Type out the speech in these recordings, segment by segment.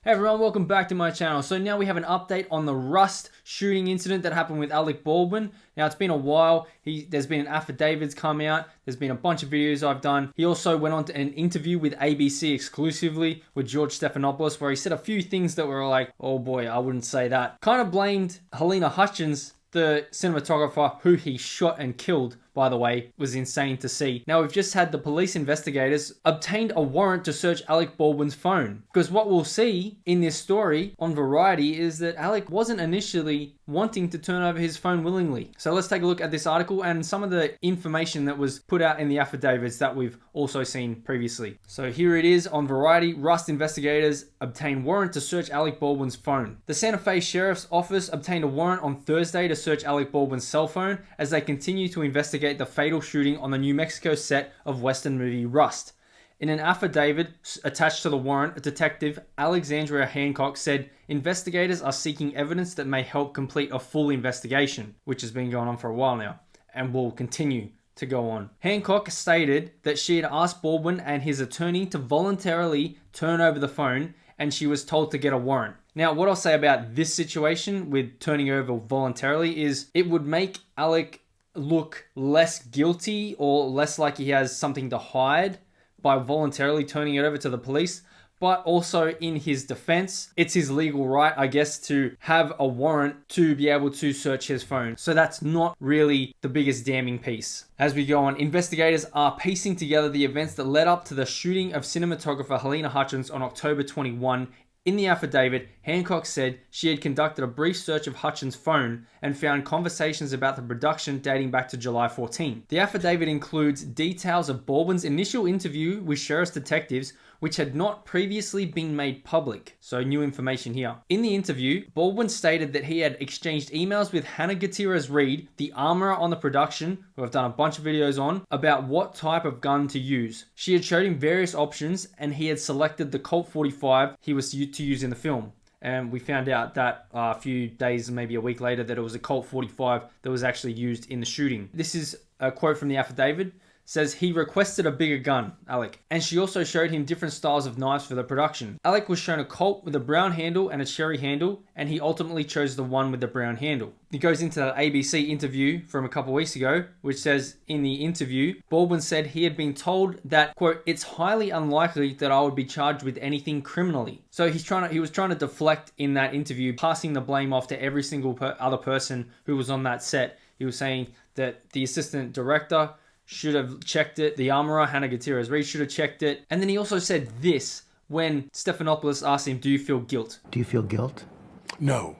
Hey everyone, welcome back to my channel. So now we have an update on the Rust shooting incident that happened with Alec Baldwin. Now it's been a while. There's been an affidavits come out. There's been a bunch of videos I've done. He also went on to an interview with ABC exclusively with George Stephanopoulos where he said a few things that were like, oh boy, I wouldn't say that. Kind of blamed Helena Hutchins, the cinematographer who he shot and killed, by the way, was insane to see. Now, we've just had the police investigators obtained a warrant to search Alec Baldwin's phone. Because what we'll see in this story on Variety is that Alec wasn't initially wanting to turn over his phone willingly. So let's take a look at this article and some of the information that was put out in the affidavits that we've also seen previously. So here it is on Variety. Rust investigators obtain warrant to search Alec Baldwin's phone. The Santa Fe Sheriff's Office obtained a warrant on Thursday to search Alec Baldwin's cell phone as they continue to investigate the fatal shooting on the New Mexico set of Western movie Rust. In an affidavit attached to the warrant, Detective Alexandria Hancock said investigators are seeking evidence that may help complete a full investigation, which has been going on for a while now and will continue to go on. Hancock stated that she had asked Baldwin and his attorney to voluntarily turn over the phone and she was told to get a warrant. Now, what I'll say about this situation with turning over voluntarily is it would make Alec look less guilty or less like he has something to hide by voluntarily turning it over to the police. But also in his defense, it's his legal right, I guess, to have a warrant to be able to search his phone. So that's not really the biggest damning piece. As we go on, investigators are piecing together the events that led up to the shooting of cinematographer Helena Hutchins on October 21. In the affidavit, Hancock said she had conducted a brief search of Hutchins' phone and found conversations about the production dating back to July 14. The affidavit includes details of Baldwin's initial interview with sheriff's detectives, which had not previously been made public. So new information here. In the interview, Baldwin stated that he had exchanged emails with Hannah Gutierrez-Reed, the armorer on the production, who I've done a bunch of videos on, about what type of gun to use. She had showed him various options and he had selected the Colt 45 he was to use in the film. And we found out that a few days, maybe a week later, that it was a Colt 45 that was actually used in the shooting. This is a quote from the affidavit. Says he requested a bigger gun, Alec, and she also showed him different styles of knives for the production. Alec was shown a Colt with a brown handle and a cherry handle, and he ultimately chose the one with the brown handle. He goes into that ABC interview from a couple weeks ago, which says in the interview, Baldwin said he had been told that, quote, it's highly unlikely that I would be charged with anything criminally. So he was trying to deflect in that interview, passing the blame off to every single other person who was on that set. He was saying that the assistant director should have checked it. The armorer, Hannah Gutierrez-Reed, should have checked it. And then he also said this when Stephanopoulos asked him, do you feel guilt? Do you feel guilt? No.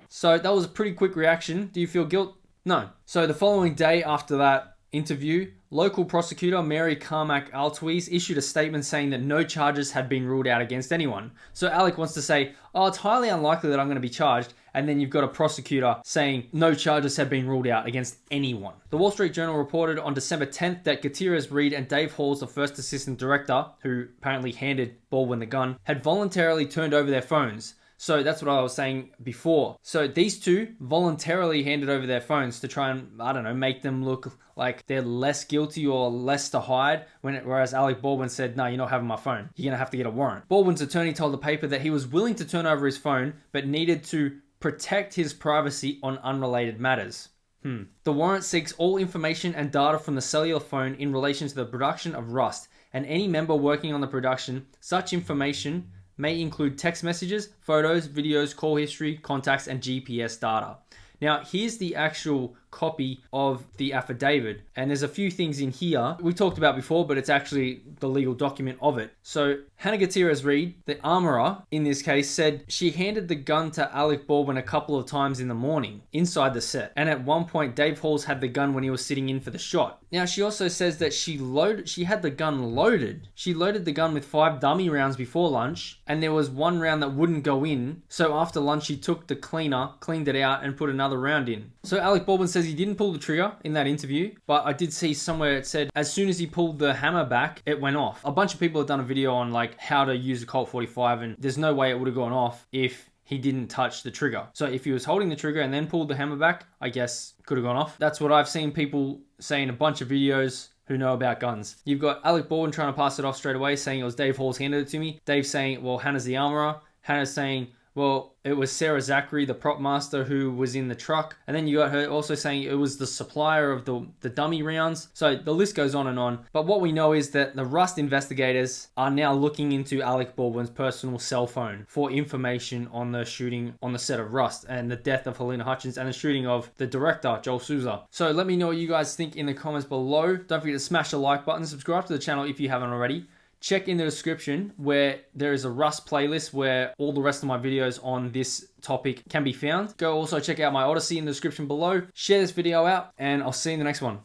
So that was a pretty quick reaction. Do you feel guilt? No. So the following day after that interview, local prosecutor Mary Carmack Altuis issued a statement saying that no charges had been ruled out against anyone. So Alec wants to say, oh, it's highly unlikely that I'm going to be charged. And then you've got a prosecutor saying no charges have been ruled out against anyone. The Wall Street Journal reported on December 10th that Gutierrez-Reed and Dave Halls, the first assistant director, who apparently handed Baldwin the gun, had voluntarily turned over their phones. So that's what I was saying before. So these two voluntarily handed over their phones to try and, I don't know, make them look like they're less guilty or less to hide, whereas Alec Baldwin said, no, you're not having my phone. You're going to have to get a warrant. Baldwin's attorney told the paper that he was willing to turn over his phone, but needed to protect his privacy on unrelated matters. The warrant seeks all information and data from the cellular phone in relation to the production of Rust, and any member working on the production. Such information may include text messages, photos, videos, call history, contacts, and GPS data. Now, here's the actual copy of the affidavit, and there's a few things in here we talked about before, but it's actually the legal document of it. So Hannah Gutierrez-Reed, the armorer in this case, said she handed the gun to Alec Baldwin a couple of times in the morning inside the set, and at one point Dave Halls had the gun when he was sitting in for the shot. Now she also says that she had the gun loaded. She loaded the gun with 5 dummy rounds before lunch, and there was 1 round that wouldn't go in, so after lunch she took the cleaner, cleaned it out, and put another round in. So Alec Baldwin says he didn't pull the trigger in that interview, but I did see somewhere it said as soon as he pulled the hammer back, it went off. A bunch of people have done a video on like how to use a Colt 45, and there's no way it would have gone off if he didn't touch the trigger. So if he was holding the trigger and then pulled the hammer back, I guess could have gone off. That's what I've seen people say in a bunch of videos who know about guns. You've got Alec Baldwin trying to pass it off straight away, saying it was Dave Halls handed it to me. Dave saying, well, Hannah's the armorer. Hannah's saying, well, it was Sarah Zachary, the prop master, who was in the truck. And then you got her also saying it was the supplier of the dummy rounds. So the list goes on and on. But what we know is that the Rust investigators are now looking into Alec Baldwin's personal cell phone for information on the shooting on the set of Rust and the death of Helena Hutchins and the shooting of the director, Joel Souza. So let me know what you guys think in the comments below. Don't forget to smash the like button, subscribe to the channel if you haven't already. Check in the description where there is a Rust playlist where all the rest of my videos on this topic can be found. Go also check out my Odyssey in the description below. Share this video out and I'll see you in the next one.